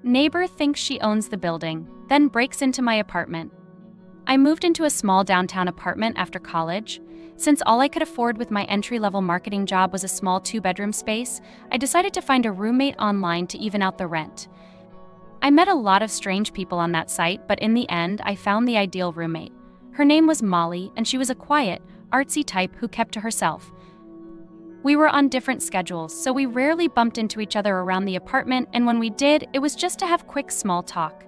Neighbor thinks she owns the building, then breaks into my apartment. I moved into a small downtown apartment after college. Since all I could afford with my entry-level marketing job was a small 2-bedroom space, I decided to find a roommate online to even out the rent. I met a lot of strange people on that site, but in the end, I found the ideal roommate. Her name was Molly, and she was a quiet, artsy type who kept to herself. We were on different schedules, so we rarely bumped into each other around the apartment, and when we did, it was just to have quick small talk.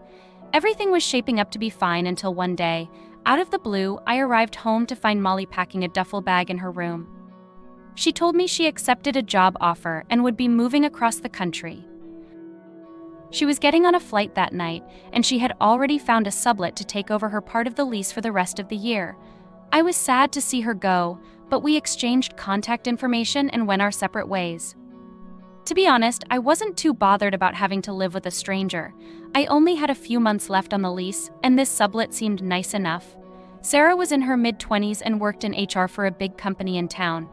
Everything was shaping up to be fine until one day, out of the blue, I arrived home to find Molly packing a duffel bag in her room. She told me she accepted a job offer and would be moving across the country. She was getting on a flight that night, and she had already found a sublet to take over her part of the lease for the rest of the year. I was sad to see her go, but we exchanged contact information and went our separate ways. To be honest, I wasn't too bothered about having to live with a stranger. I only had a few months left on the lease, and this sublet seemed nice enough. Sarah was in her mid-20s and worked in HR for a big company in town.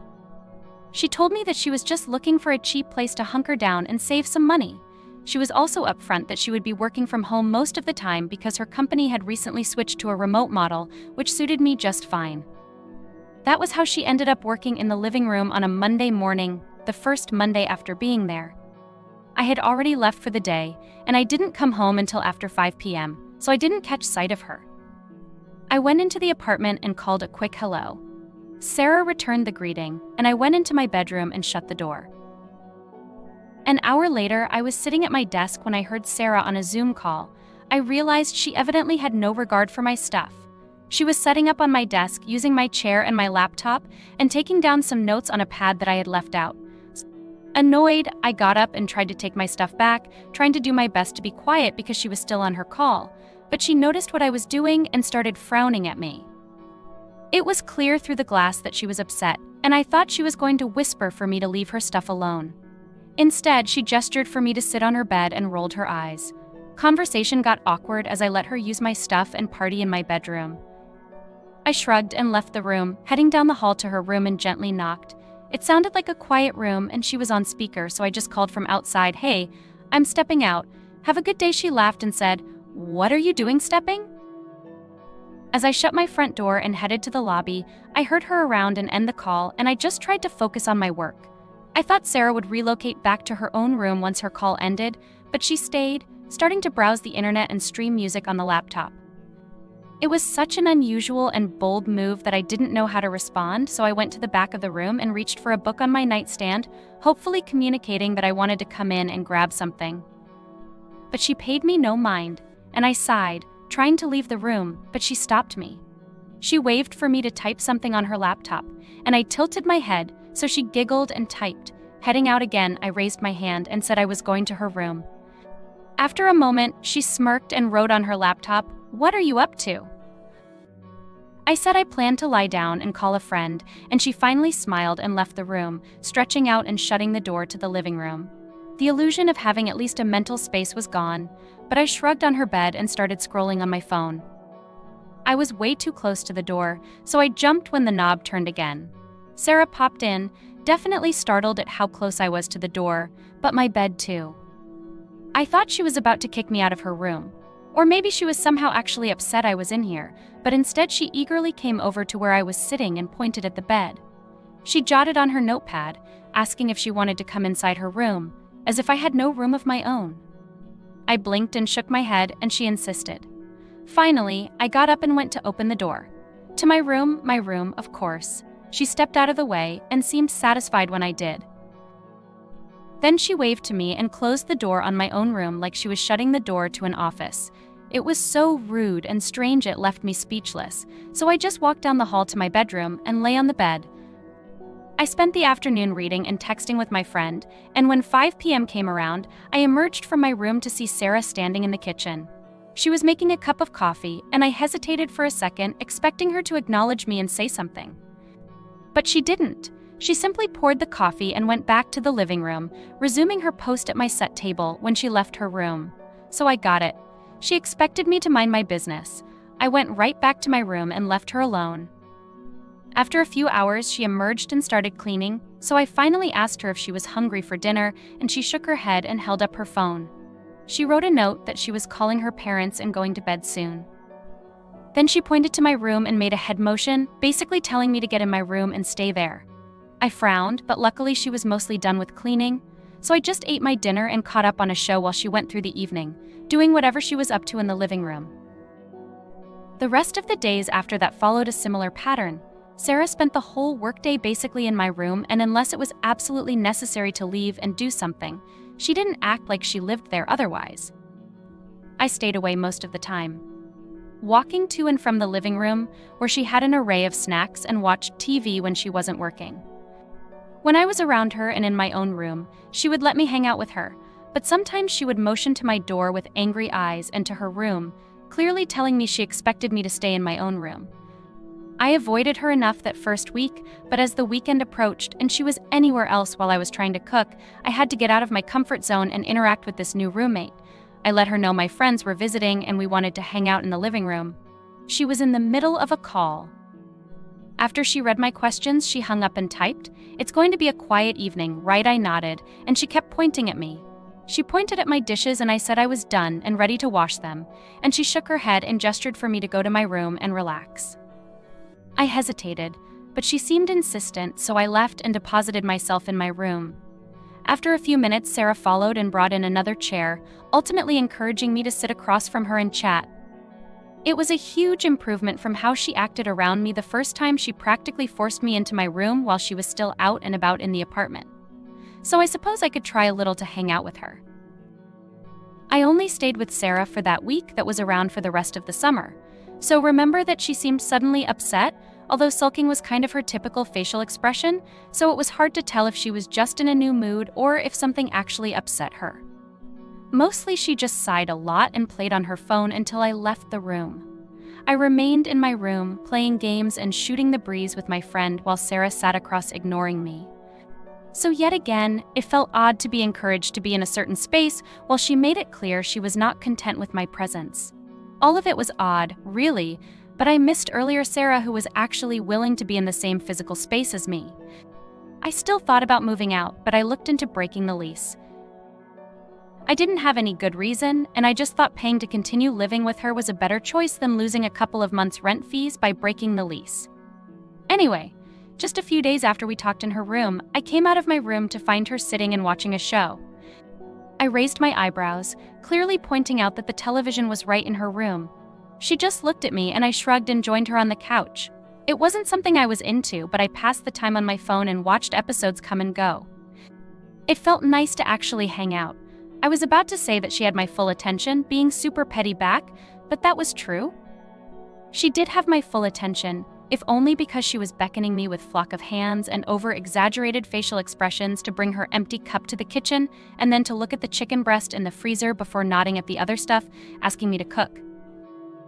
She told me that she was just looking for a cheap place to hunker down and save some money. She was also upfront that she would be working from home most of the time because her company had recently switched to a remote model, which suited me just fine. That was how she ended up working in the living room on a Monday morning, the first Monday after being there. I had already left for the day, and I didn't come home until after 5 p.m., so I didn't catch sight of her. I went into the apartment and called a quick hello. Sarah returned the greeting, and I went into my bedroom and shut the door. An hour later, I was sitting at my desk when I heard Sarah on a Zoom call. I realized she evidently had no regard for my stuff. She was setting up on my desk, using my chair and my laptop, and taking down some notes on a pad that I had left out. Annoyed, I got up and tried to take my stuff back, trying to do my best to be quiet because she was still on her call, but she noticed what I was doing and started frowning at me. It was clear through the glass that she was upset, and I thought she was going to whisper for me to leave her stuff alone. Instead, she gestured for me to sit on her bed and rolled her eyes. Conversation got awkward as I let her use my stuff and party in my bedroom. I shrugged and left the room, heading down the hall to her room and gently knocked. It sounded like a quiet room and she was on speaker, so I just called from outside, "Hey, I'm stepping out. Have a good day." She laughed and said, "What are you doing stepping?" As I shut my front door and headed to the lobby, I heard her around and end the call, and I just tried to focus on my work. I thought Sarah would relocate back to her own room once her call ended, but she stayed, starting to browse the internet and stream music on the laptop. It was such an unusual and bold move that I didn't know how to respond, so I went to the back of the room and reached for a book on my nightstand, hopefully communicating that I wanted to come in and grab something. But she paid me no mind, and I sighed, trying to leave the room, but she stopped me. She waved for me to type something on her laptop, and I tilted my head, so she giggled and typed. Heading out again, I raised my hand and said I was going to her room. After a moment, she smirked and wrote on her laptop, "What are you up to?" I said I planned to lie down and call a friend, and she finally smiled and left the room, stretching out and shutting the door to the living room. The illusion of having at least a mental space was gone, but I shrugged on her bed and started scrolling on my phone. I was way too close to the door, so I jumped when the knob turned again. Sarah popped in, definitely startled at how close I was to the door, but my bed too. I thought she was about to kick me out of her room. Or maybe she was somehow actually upset I was in here, but instead she eagerly came over to where I was sitting and pointed at the bed. She jotted on her notepad, asking if she wanted to come inside her room, as if I had no room of my own. I blinked and shook my head, and she insisted. Finally, I got up and went to open the door. To my room, of course. She stepped out of the way and seemed satisfied when I did. Then she waved to me and closed the door on my own room like she was shutting the door to an office. It was so rude and strange it left me speechless, so I just walked down the hall to my bedroom and lay on the bed. I spent the afternoon reading and texting with my friend, and when 5 p.m. came around, I emerged from my room to see Sarah standing in the kitchen. She was making a cup of coffee, and I hesitated for a second, expecting her to acknowledge me and say something. But she didn't. She simply poured the coffee and went back to the living room, resuming her post at my set table when she left her room. So I got it. She expected me to mind my business. I went right back to my room and left her alone. After a few hours, she emerged and started cleaning, so I finally asked her if she was hungry for dinner, and she shook her head and held up her phone. She wrote a note that she was calling her parents and going to bed soon. Then she pointed to my room and made a head motion, basically telling me to get in my room and stay there. I frowned, but luckily she was mostly done with cleaning, so I just ate my dinner and caught up on a show while she went through the evening, doing whatever she was up to in the living room. The rest of the days after that followed a similar pattern. Sarah spent the whole workday basically in my room, and unless it was absolutely necessary to leave and do something, she didn't act like she lived there otherwise. I stayed away most of the time, walking to and from the living room, where she had an array of snacks, and watched TV when she wasn't working. When I was around her and in my own room, she would let me hang out with her, but sometimes she would motion to my door with angry eyes and to her room, clearly telling me she expected me to stay in my own room. I avoided her enough that first week, but as the weekend approached and she was anywhere else while I was trying to cook, I had to get out of my comfort zone and interact with this new roommate. I let her know my friends were visiting and we wanted to hang out in the living room. She was in the middle of a call. After she read my questions, she hung up and typed, "It's going to be a quiet evening, right?" I nodded, and she kept pointing at me. She pointed at my dishes and I said I was done and ready to wash them, and she shook her head and gestured for me to go to my room and relax. I hesitated, but she seemed insistent, so I left and deposited myself in my room. After a few minutes, Sarah followed and brought in another chair, ultimately encouraging me to sit across from her and chat. It was a huge improvement from how she acted around me the first time she practically forced me into my room while she was still out and about in the apartment. So I suppose I could try a little to hang out with her. I only stayed with Sarah for that week that was around for the rest of the summer. So remember that she seemed suddenly upset, although sulking was kind of her typical facial expression, so it was hard to tell if she was just in a new mood or if something actually upset her. Mostly she just sighed a lot and played on her phone until I left the room. I remained in my room, playing games and shooting the breeze with my friend while Sarah sat across ignoring me. So yet again, it felt odd to be encouraged to be in a certain space while she made it clear she was not content with my presence. All of it was odd, really, but I missed earlier Sarah who was actually willing to be in the same physical space as me. I still thought about moving out, but I looked into breaking the lease. I didn't have any good reason, and I just thought paying to continue living with her was a better choice than losing a couple of months' rent fees by breaking the lease. Anyway, just a few days after we talked in her room, I came out of my room to find her sitting and watching a show. I raised my eyebrows, clearly pointing out that the television was right in her room. She just looked at me and I shrugged and joined her on the couch. It wasn't something I was into, but I passed the time on my phone and watched episodes come and go. It felt nice to actually hang out. I was about to say that she had my full attention, being super petty back, but that was true. She did have my full attention, if only because she was beckoning me with flock of hands and over-exaggerated facial expressions to bring her empty cup to the kitchen and then to look at the chicken breast in the freezer before nodding at the other stuff, asking me to cook.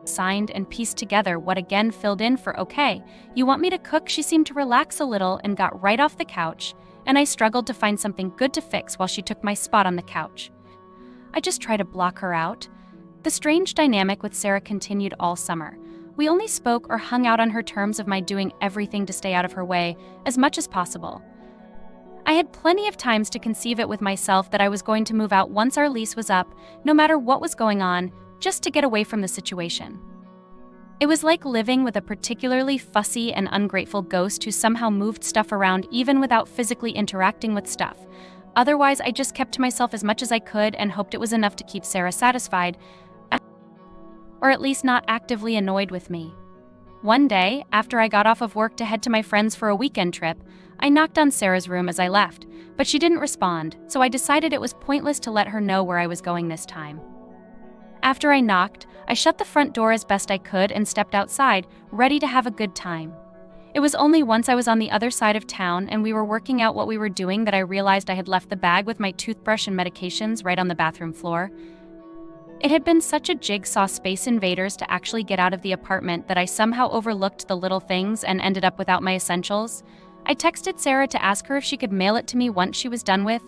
Signed and pieced together what again filled in for "okay, you want me to cook?" She seemed to relax a little and got right off the couch, and I struggled to find something good to fix while she took my spot on the couch. I just tried to block her out. The strange dynamic with Sarah continued all summer. We only spoke or hung out on her terms of my doing everything to stay out of her way as much as possible. I had plenty of times to conceive it with myself that I was going to move out once our lease was up, no matter what was going on, just to get away from the situation. It was like living with a particularly fussy and ungrateful ghost who somehow moved stuff around even without physically interacting with stuff. Otherwise, I just kept to myself as much as I could and hoped it was enough to keep Sarah satisfied, or at least not actively annoyed with me. One day, after I got off of work to head to my friends for a weekend trip, I knocked on Sarah's room as I left, but she didn't respond, so I decided it was pointless to let her know where I was going this time. After I knocked, I shut the front door as best I could and stepped outside, ready to have a good time. It was only once I was on the other side of town and we were working out what we were doing that I realized I had left the bag with my toothbrush and medications right on the bathroom floor. It had been such a jigsaw Space Invaders to actually get out of the apartment that I somehow overlooked the little things and ended up without my essentials. I texted Sarah to ask her if she could mail it to me once she was done with.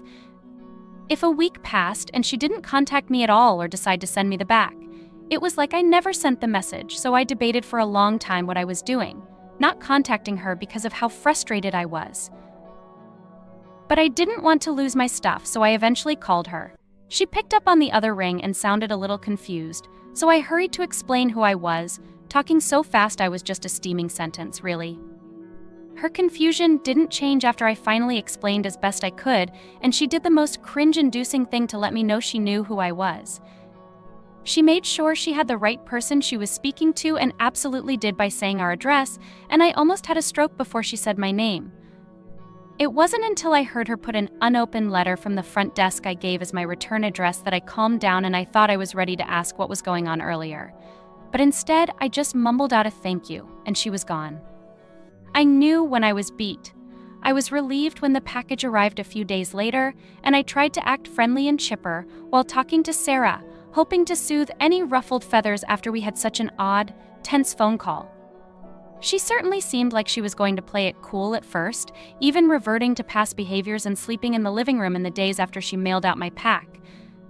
If a week passed and she didn't contact me at all or decide to send me the back, it was like I never sent the message, so I debated for a long time what I was doing, not contacting her because of how frustrated I was. But I didn't want to lose my stuff, so I eventually called her. She picked up on the other ring and sounded a little confused, so I hurried to explain who I was, talking so fast I was just a steaming sentence, really. Her confusion didn't change after I finally explained as best I could, and she did the most cringe-inducing thing to let me know she knew who I was. She made sure she had the right person she was speaking to and absolutely did by saying our address, and I almost had a stroke before she said my name. It wasn't until I heard her put an unopened letter from the front desk I gave as my return address that I calmed down and I thought I was ready to ask what was going on earlier. But instead, I just mumbled out a thank you, and she was gone. I knew when I was beat. I was relieved when the package arrived a few days later, and I tried to act friendly and chipper while talking to Sarah, hoping to soothe any ruffled feathers after we had such an odd, tense phone call. She certainly seemed like she was going to play it cool at first, even reverting to past behaviors and sleeping in the living room in the days after she mailed out my pack.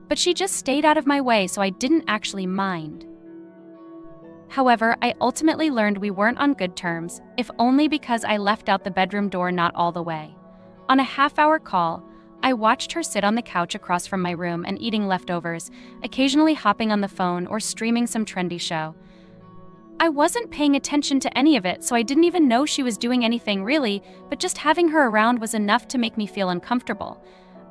But she just stayed out of my way, so I didn't actually mind. However, I ultimately learned we weren't on good terms, if only because I left out the bedroom door not all the way. On a half-hour call, I watched her sit on the couch across from my room and eating leftovers, occasionally hopping on the phone or streaming some trendy show. I wasn't paying attention to any of it, so I didn't even know she was doing anything really, but just having her around was enough to make me feel uncomfortable.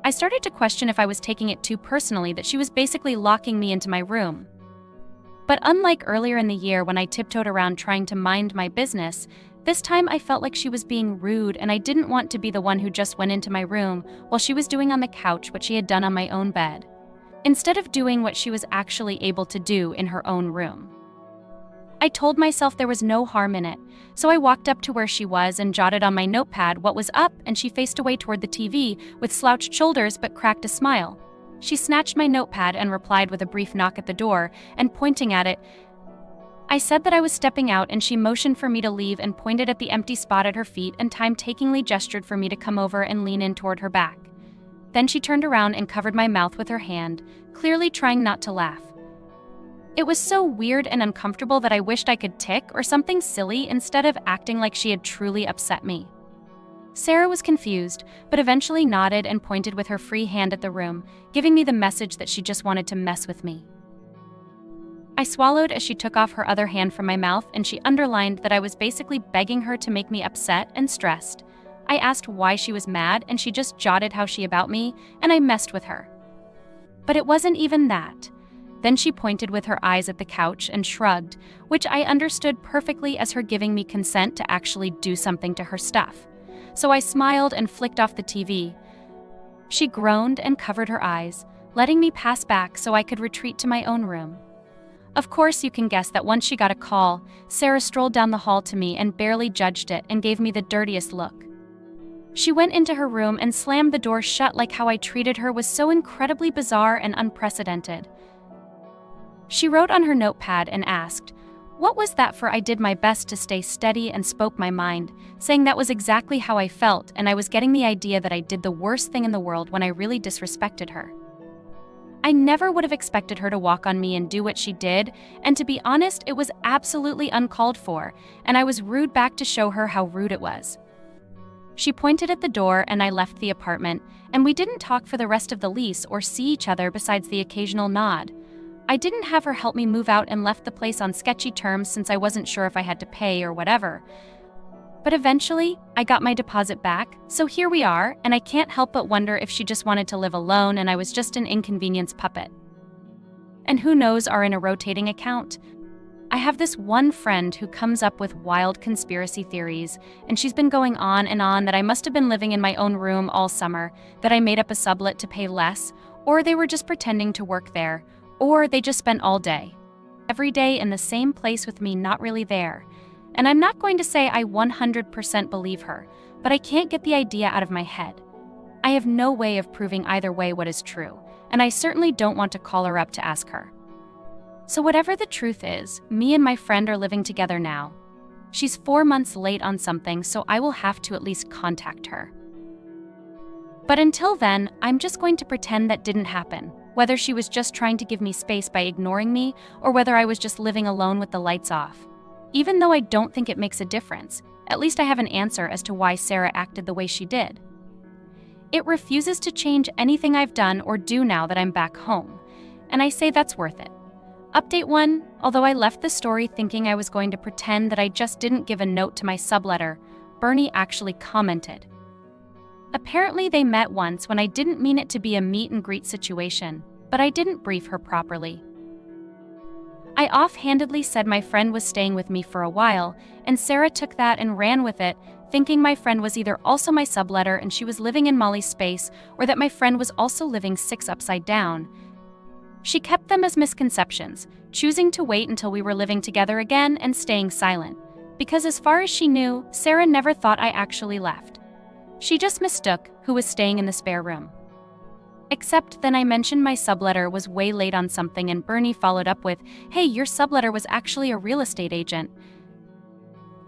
I started to question if I was taking it too personally that she was basically locking me into my room. But unlike earlier in the year when I tiptoed around trying to mind my business, this time I felt like she was being rude and I didn't want to be the one who just went into my room while she was doing on the couch what she had done on my own bed, instead of doing what she was actually able to do in her own room. I told myself there was no harm in it, so I walked up to where she was and jotted on my notepad what was up, and she faced away toward the TV with slouched shoulders but cracked a smile. She snatched my notepad and replied with a brief knock at the door, and pointing at it, I said that I was stepping out and she motioned for me to leave and pointed at the empty spot at her feet and time-takingly gestured for me to come over and lean in toward her back. Then she turned around and covered my mouth with her hand, clearly trying not to laugh. It was so weird and uncomfortable that I wished I could tick or something silly instead of acting like she had truly upset me. Sarah was confused, but eventually nodded and pointed with her free hand at the room, giving me the message that she just wanted to mess with me. I swallowed as she took off her other hand from my mouth, and she underlined that I was basically begging her to make me upset and stressed. I asked why she was mad, and she just jotted how she about me, and I messed with her. But it wasn't even that. Then she pointed with her eyes at the couch and shrugged, which I understood perfectly as her giving me consent to actually do something to her stuff. So I smiled and flicked off the TV. She groaned and covered her eyes, letting me pass back so I could retreat to my own room. Of course, you can guess that once she got a call, Sarah strolled down the hall to me and barely judged it and gave me the dirtiest look. She went into her room and slammed the door shut like how I treated her was so incredibly bizarre and unprecedented. She wrote on her notepad and asked, "What was that for?" I did my best to stay steady and spoke my mind, saying that was exactly how I felt, and I was getting the idea that I did the worst thing in the world when I really disrespected her. I never would have expected her to walk on me and do what she did, and to be honest, it was absolutely uncalled for, and I was rude back to show her how rude it was. She pointed at the door and I left the apartment, and we didn't talk for the rest of the lease or see each other besides the occasional nod. I didn't have her help me move out and left the place on sketchy terms since I wasn't sure if I had to pay or whatever. But eventually, I got my deposit back, so here we are, and I can't help but wonder if she just wanted to live alone and I was just an inconvenience puppet. And who knows are in a rotating account. I have this one friend who comes up with wild conspiracy theories, and she's been going on and on that I must have been living in my own room all summer, that I made up a sublet to pay less, or they were just pretending to work there, or they just spent all day, every day in the same place with me not really there. And I'm not going to say I 100% believe her, but I can't get the idea out of my head. I have no way of proving either way what is true, and I certainly don't want to call her up to ask her. So whatever the truth is, me and my friend are living together now. She's 4 months late on something, so I will have to at least contact her. But until then, I'm just going to pretend that didn't happen, whether she was just trying to give me space by ignoring me, or whether I was just living alone with the lights off. Even though I don't think it makes a difference, at least I have an answer as to why Sarah acted the way she did. It refuses to change anything I've done or do now that I'm back home. And I say that's worth it. Update 1. Although I left the story thinking I was going to pretend that I just didn't give a note to my subletter, Bernie actually commented. Apparently they met once when I didn't mean it to be a meet and greet situation, but I didn't brief her properly. I offhandedly said my friend was staying with me for a while, and Sarah took that and ran with it, thinking my friend was either also my subletter and she was living in Molly's space, or that my friend was also living 6 upside down. She kept them as misconceptions, choosing to wait until we were living together again and staying silent, because as far as she knew, Sarah never thought I actually left. She just mistook who was staying in the spare room. Except then I mentioned my subletter was way late on something and Bernie followed up with, "Hey, your subletter was actually a real estate agent."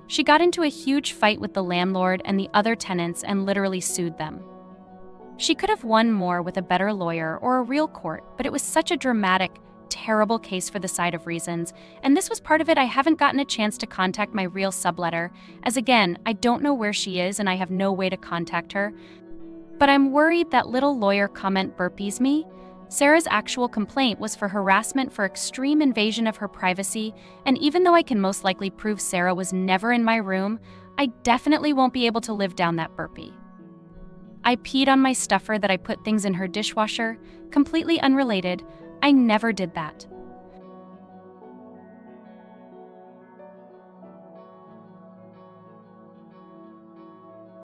She got into a huge fight with the landlord and the other tenants and literally sued them. She could have won more with a better lawyer or a real court, but it was such a dramatic, terrible case for the side of reasons, and this was part of it. I haven't gotten a chance to contact my real subletter, as again, I don't know where she is and I have no way to contact her. But I'm worried that little lawyer comment burpees me. Sarah's actual complaint was for harassment for extreme invasion of her privacy, and even though I can most likely prove Sarah was never in my room, I definitely won't be able to live down that burpee. I peed on my stuffer that I put things in her dishwasher, completely unrelated. I never did that.